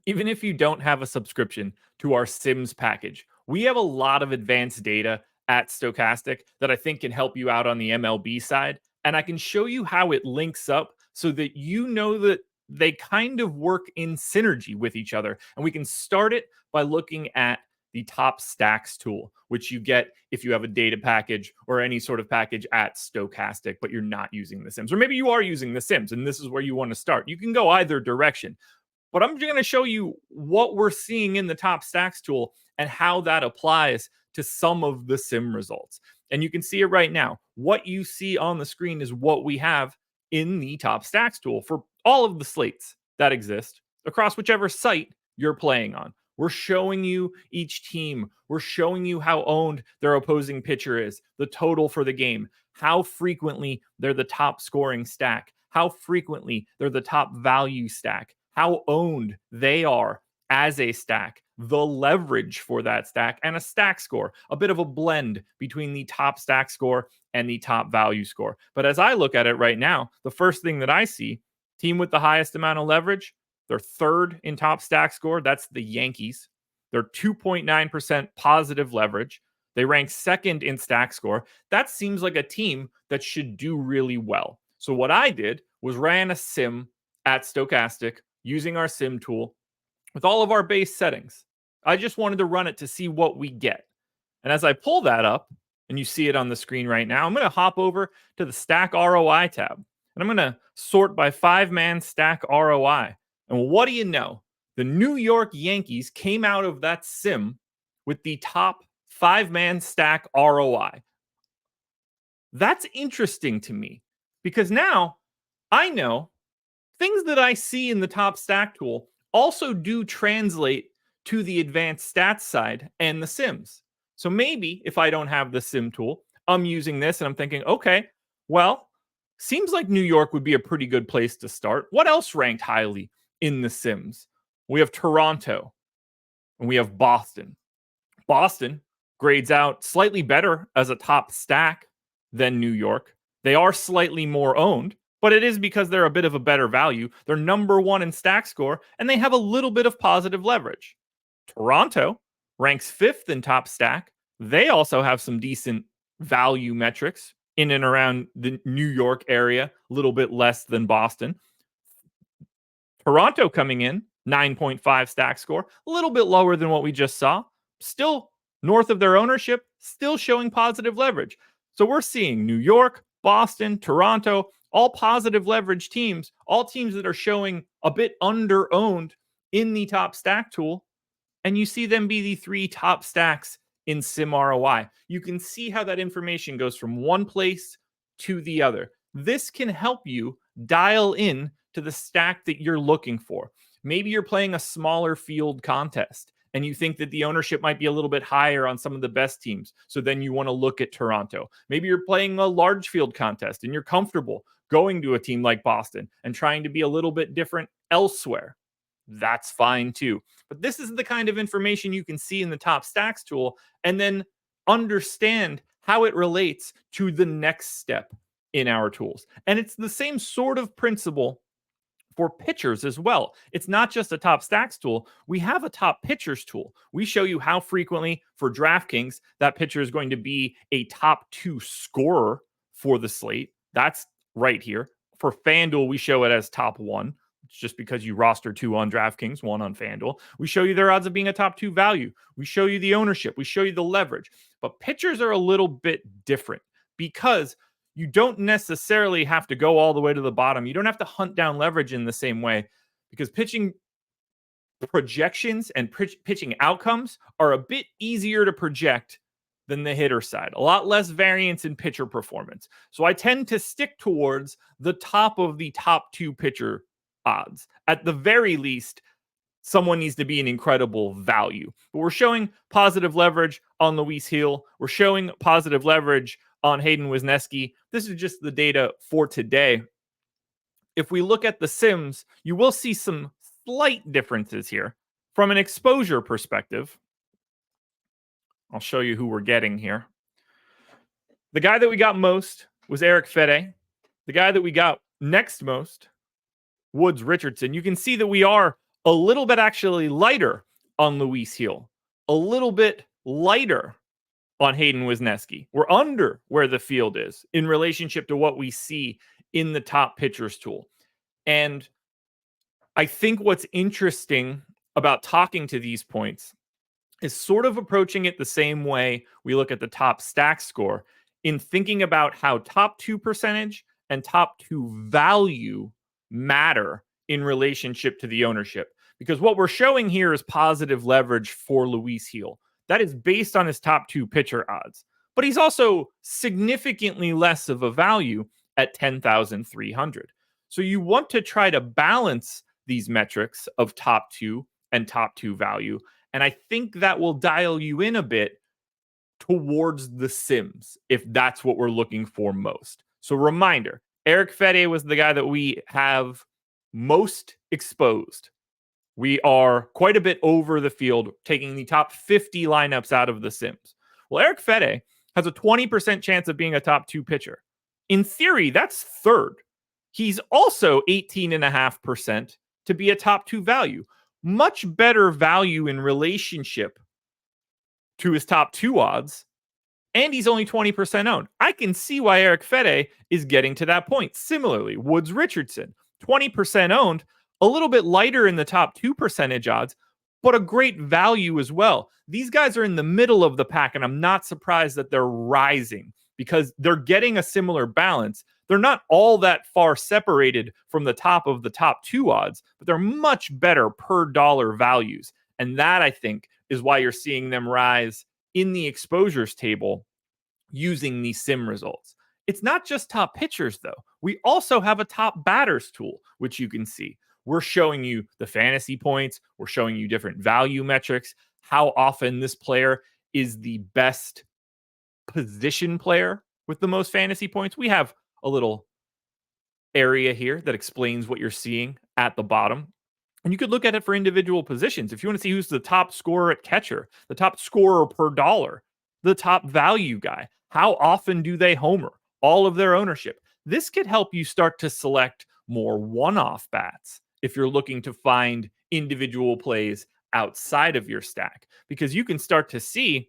Even if you don't have a subscription to our Sims package, we have a lot of advanced data at Stokastic that I think can help you out on the MLB side. And I can show you how it links up so that you know that they kind of work in synergy with each other. And we can start it by looking at the top stacks tool, which you get if you have a data package or any sort of package at Stokastic, but you're not using the Sims. Or maybe you are using the Sims and this is where you want to start. You can go either direction. But I'm going to show you what we're seeing in the top stacks tool and how that applies to some of the sim results. And you can see it right now. What you see on the screen is what we have in the top stacks tool for all of the slates that exist across whichever site you're playing on. We're showing you each team. We're showing you how owned their opposing pitcher is, the total for the game, how frequently they're the top scoring stack, how frequently they're the top value stack, how owned they are as a stack, the leverage for that stack, and a stack score, a bit of a blend between the top stack score and the top value score. But as I look at it right now, the first thing that I see, team with the highest amount of leverage, they're third in top stack score. That's the Yankees. They're 2.9% positive leverage. They rank second in stack score. That seems like a team that should do really well. So what I did was ran a sim at Stokastic using our sim tool with all of our base settings. I just wanted to run it to see what we get. And as I pull that up, and you see it on the screen right now, I'm going to hop over to the Stack ROI tab. And I'm going to sort by 5-man Stack ROI. And what do you know? The New York Yankees came out of that sim with the top 5-man Stack ROI. That's interesting to me because now I know things that I see in the top stack tool also do translate to the advanced stats side and the sims. So maybe if I don't have the sim tool, I'm using this and I'm thinking, okay, well, seems like New York would be a pretty good place to start. What else ranked highly in the sims? We have Toronto and we have Boston. Boston grades out slightly better as a top stack than New York. They are slightly more owned, but it is because they're a bit of a better value. They're number one in stack score, and they have a little bit of positive leverage. Toronto ranks fifth in top stack. They also have some decent value metrics in and around the New York area, a little bit less than Boston. Toronto coming in, 9.5 stack score, a little bit lower than what we just saw. Still north of their ownership, still showing positive leverage. So we're seeing New York, Boston, Toronto, all positive leverage teams, all teams that are showing a bit under-owned in the top stack tool. And you see them be the 3 top stacks in Sim ROI. You can see how that information goes from one place to the other. This can help you dial in to the stack that you're looking for. Maybe you're playing a smaller field contest and you think that the ownership might be a little bit higher on some of the best teams. So then you want to look at Toronto. Maybe you're playing a large field contest and you're comfortable going to a team like Boston and trying to be a little bit different elsewhere. That's fine too. But this is the kind of information you can see in the top stacks tool and then understand how it relates to the next step in our tools. And it's the same sort of principle for pitchers as well. It's not just a top stacks tool. We have a top pitchers tool. We show you how frequently for DraftKings that pitcher is going to be a top 2 scorer for the slate. That's right here. For FanDuel, we show it as top 1. It's just because you roster 2 on DraftKings, 1 on FanDuel. We show you their odds of being a top 2 value. We show you the ownership. We show you the leverage. But pitchers are a little bit different because you don't necessarily have to go all the way to the bottom. You don't have to hunt down leverage in the same way because pitching projections and pitching outcomes are a bit easier to project than the hitter side. A lot less variance in pitcher performance. So I tend to stick towards the top of the top 2 pitcher odds. At the very least, someone needs to be an incredible value. But we're showing positive leverage on Luis Gil. We're showing positive leverage on Hayden Wesneski. This is just the data for today. If we look at the sims, you will see some slight differences here. From an exposure perspective, I'll show you who we're getting here. The guy that we got most was Eric Fede. The guy that we got next most, Woods Richardson. You can see that we are a little bit actually lighter on Luis Heel, a little bit lighter on Hayden Wisniewski. We're under where the field is in relationship to what we see in the top pitchers tool. And I think what's interesting about talking to these points is sort of approaching it the same way we look at the top stack score in thinking about how top two percentage and top two value matter in relationship to the ownership. Because what we're showing here is positive leverage for Luis Heel. That is based on his top two pitcher odds. But he's also significantly less of a value at 10,300. So you want to try to balance these metrics of top two and top two value. And I think that will dial you in a bit towards the Sims if that's what we're looking for most. So, reminder, Eric Fede was the guy that we have most exposed. We are quite a bit over the field, taking the top 50 lineups out of the Sims. Well, Eric Fede has a 20% chance of being a top two pitcher. In theory, that's third. He's also 18.5% to be a top two value. Much better value in relationship to his top two odds, and he's only 20% owned. I can see why Eric Fede is getting to that point. Similarly, Woods Richardson, 20% owned, a little bit lighter in the top 2 percentage odds, but a great value as well. These guys are in the middle of the pack, and I'm not surprised that they're rising because they're getting a similar balance. They're not all that far separated from the top of the top two odds, but they're much better per dollar values. And that, I think, is why you're seeing them rise in the exposures table using these sim results. It's not just top pitchers, though. We also have a top batters tool, which you can see. We're showing you the fantasy points. We're showing you different value metrics, how often this player is the best position player with the most fantasy points. We have a little area here that explains what you're seeing at the bottom. And you could look at it for individual positions. If you want to see who's the top scorer at catcher, the top scorer per dollar, the top value guy, how often do they homer, all of their ownership. This could help you start to select more one-off bats if you're looking to find individual plays outside of your stack, because you can start to see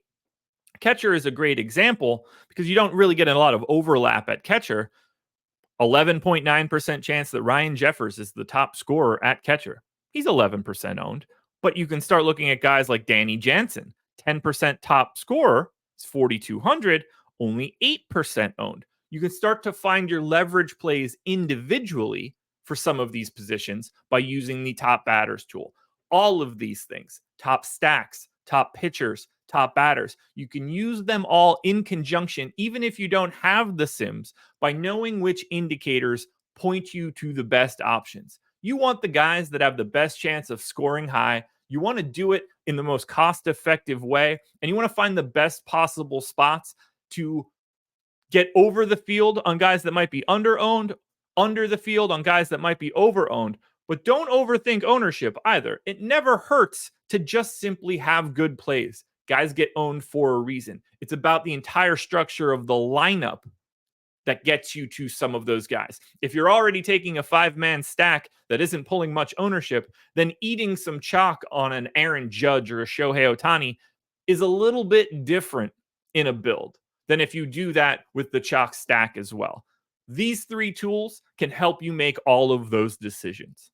catcher is a great example because you don't really get a lot of overlap at catcher. 11.9% chance that Ryan Jeffers is the top scorer at catcher. He's 11% owned, but you can start looking at guys like Danny Jansen, 10% top scorer, it's 4,200, only 8% owned. You can start to find your leverage plays individually for some of these positions by using the top batters tool. All of these things, top stacks, top pitchers, top batters, you can use them all in conjunction, even if you don't have the Sims, by knowing which indicators point you to the best options. You want the guys that have the best chance of scoring high. You want to do it in the most cost-effective way, and you want to find the best possible spots to get over the field on guys that might be under-owned, under the field on guys that might be over-owned. But don't overthink ownership either. It never hurts to just simply have good plays. Guys get owned for a reason. It's about the entire structure of the lineup that gets you to some of those guys. If you're already taking a 5-man stack that isn't pulling much ownership, then eating some chalk on an Aaron Judge or a Shohei Ohtani is a little bit different in a build than if you do that with the chalk stack as well. These three tools can help you make all of those decisions.